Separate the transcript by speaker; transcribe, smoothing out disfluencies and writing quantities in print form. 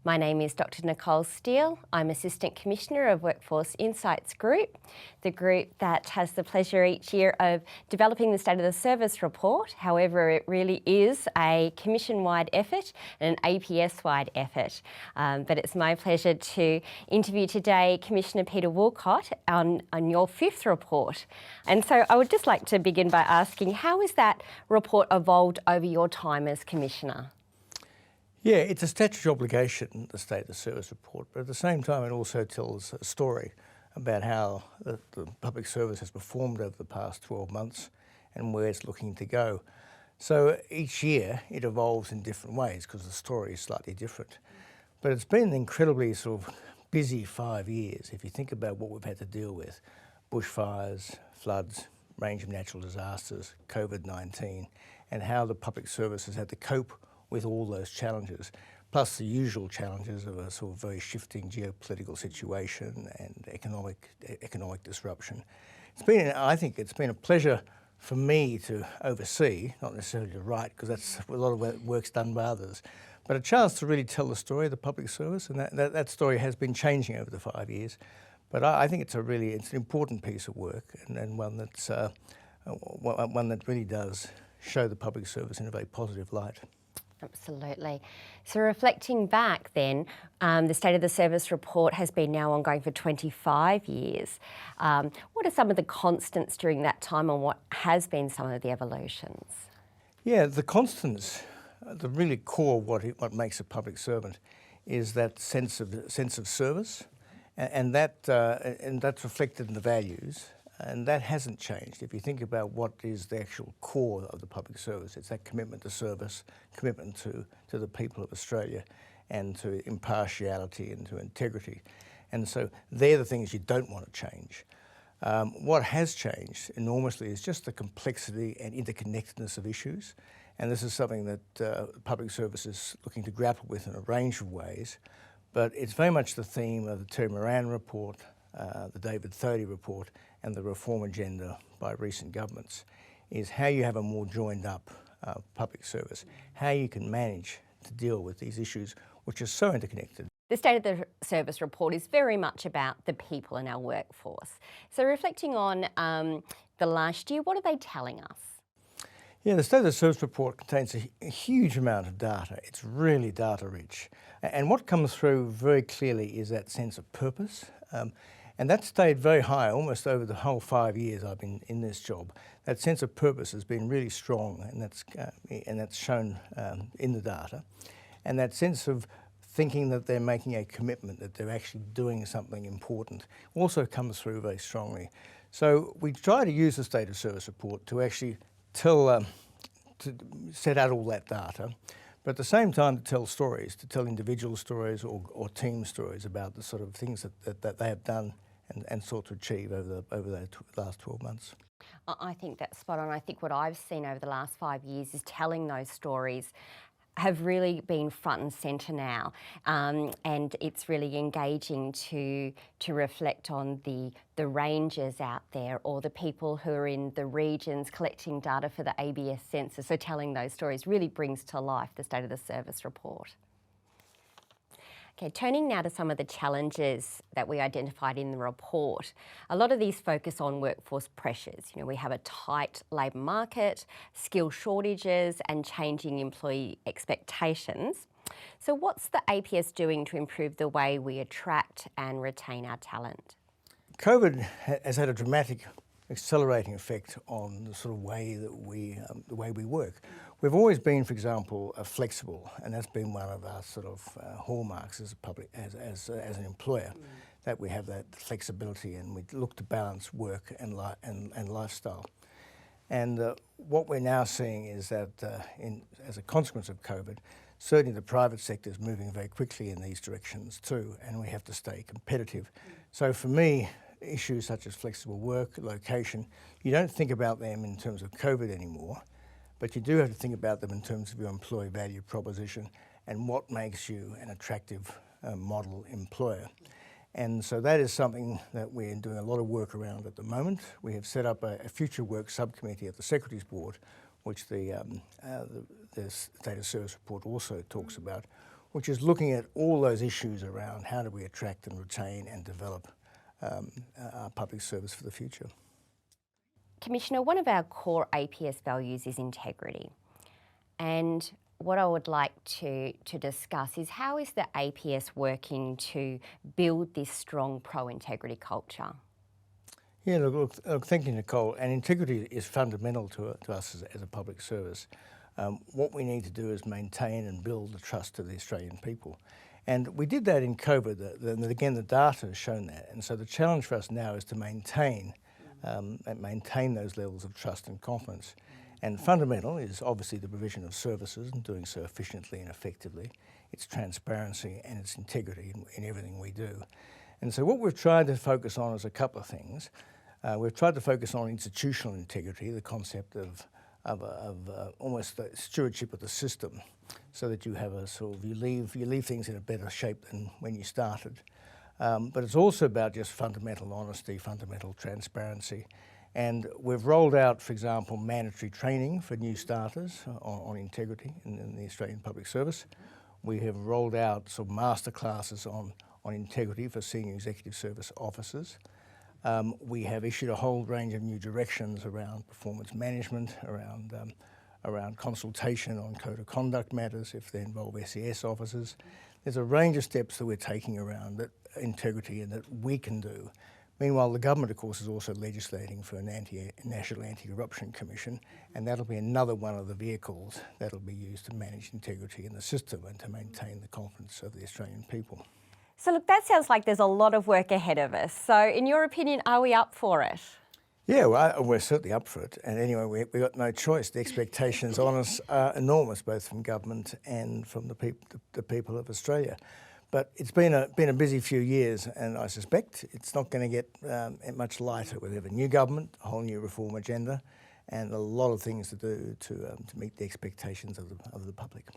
Speaker 1: My name is Dr. Nicole Steele. I'm Assistant Commissioner of Workforce Insights Group, the group that has the pleasure each year of developing the State of the Service report. However, it really is a Commission-wide effort and an APS-wide effort. But it's my pleasure to interview today Commissioner Peter Woolcott on your fifth report. And so I would just like to begin by asking, how has that report evolved over your time as Commissioner?
Speaker 2: Yeah, it's a statutory obligation, the State of the Service report, but at the same time it also tells a story about how the public service has performed over the past 12 months and where it's looking to go. So each year it evolves in different ways because the story is slightly different. But it's been an incredibly sort of busy 5 years if you think about what we've had to deal with. Bushfires, floods, range of natural disasters, COVID-19, and how the public service has had to cope with all those challenges, plus the usual challenges of a sort of very shifting geopolitical situation and economic disruption. I think it's been a pleasure for me to oversee, not necessarily to write, because that's a lot of work's done by others, but a chance to really tell the story of the public service, and that story has been changing over the 5 years. But I think it's an important piece of work, and one that really does show the public service in a very positive light.
Speaker 1: Absolutely. So reflecting back then, the State of the Service report has been now ongoing for 25 years. What are some of the constants during that time and what has been some of the evolutions? Yeah,
Speaker 2: the constants, the really core of what makes a public servant is that sense of service, and that's reflected in the values. And that hasn't changed. If you think about what is the actual core of the public service, it's that commitment to service, commitment to the people of Australia, and to impartiality and to integrity. And so they're the things you don't want to change. What has changed enormously is just the complexity and interconnectedness of issues. And this is something that public service is looking to grapple with in a range of ways. But it's very much the theme of the Terry Moran report, the David Thodey report, and the reform agenda by recent governments, is how you have a more joined up public service, how you can manage to deal with these issues which are so interconnected.
Speaker 1: The State of the Service report is very much about the people in our workforce. So reflecting on the last year, what are they telling us?
Speaker 2: Yeah, the State of the Service report contains a huge amount of data. It's really data rich. And what comes through very clearly is that sense of purpose. And that stayed very high almost over the whole 5 years I've been in this job. That sense of purpose has been really strong, and that's shown in the data. And that sense of thinking that they're making a commitment, that they're actually doing something important, also comes through very strongly. So we try to use the State of Service report to actually to set out all that data, but at the same time to tell stories, to tell individual stories or team stories about the sort of things that they have done and sought to achieve over the last 12 months.
Speaker 1: I think that's spot on. I think what I've seen over the last 5 years is telling those stories have really been front and centre now, and it's really engaging to reflect on the rangers out there or the people who are in the regions collecting data for the ABS census. So telling those stories really brings to life the State of the Service report. Okay, turning now to some of the challenges that we identified in the report. A lot of these focus on workforce pressures. You know, we have a tight labour market, skill shortages and changing employee expectations. So what's the APS doing to improve the way we attract and retain our talent?
Speaker 2: COVID has had a dramatic accelerating effect on the sort of way that the way we work. We've always been, for example, flexible, and that's been one of our sort of hallmarks as an employer, that we have that flexibility and we look to balance work and lifestyle. And what we're now seeing is that as a consequence of COVID, certainly the private sector is moving very quickly in these directions too, and we have to stay competitive. So for me, issues such as flexible work, location, you don't think about them in terms of COVID anymore, but you do have to think about them in terms of your employee value proposition and what makes you an attractive model employer. And so that is something that we're doing a lot of work around at the moment. We have set up a future work subcommittee at the Secretary's Board, which the State of Service report also talks about, which is looking at all those issues around how do we attract and retain and develop our public service for the future.
Speaker 1: Commissioner, one of our core APS values is integrity. And what I would like to discuss is how is the APS working to build this strong pro-integrity culture?
Speaker 2: Yeah, look, thank you, Nicole. And integrity is fundamental to us as a public service. What we need to do is maintain and build the trust of the Australian people. And we did that in COVID, and again, the data has shown that. And so the challenge for us now is to maintain those levels of trust and confidence. And fundamental is obviously the provision of services and doing so efficiently and effectively. It's transparency and it's integrity in everything we do. And so what we've tried to focus on is a couple of things. We've tried to focus on institutional integrity, the concept of almost the stewardship of the system, so that you have a sort of, you leave things in a better shape than when you started. But it's also about just fundamental honesty, fundamental transparency. And we've rolled out, for example, mandatory training for new starters on integrity in the Australian Public Service. We have rolled out some master classes on integrity for senior executive service officers. We have issued a whole range of new directions around performance management, around consultation on code of conduct matters if they involve SES officers. There's a range of steps that we're taking around that integrity and that we can do. Meanwhile, the government, of course, is also legislating for a National Anti-Corruption Commission, and that'll be another one of the vehicles that'll be used to manage integrity in the system and to maintain the confidence of the Australian people.
Speaker 1: So look, that sounds like there's a lot of work ahead of us. So in your opinion, are we up for it?
Speaker 2: Yeah, well, we're certainly up for it. And anyway, we've got no choice. The expectations on us are enormous, both from government and from the people of Australia. But it's been a busy few years, and I suspect it's not going to get much lighter. We have a new government, a whole new reform agenda, and a lot of things to do to meet the expectations of the public.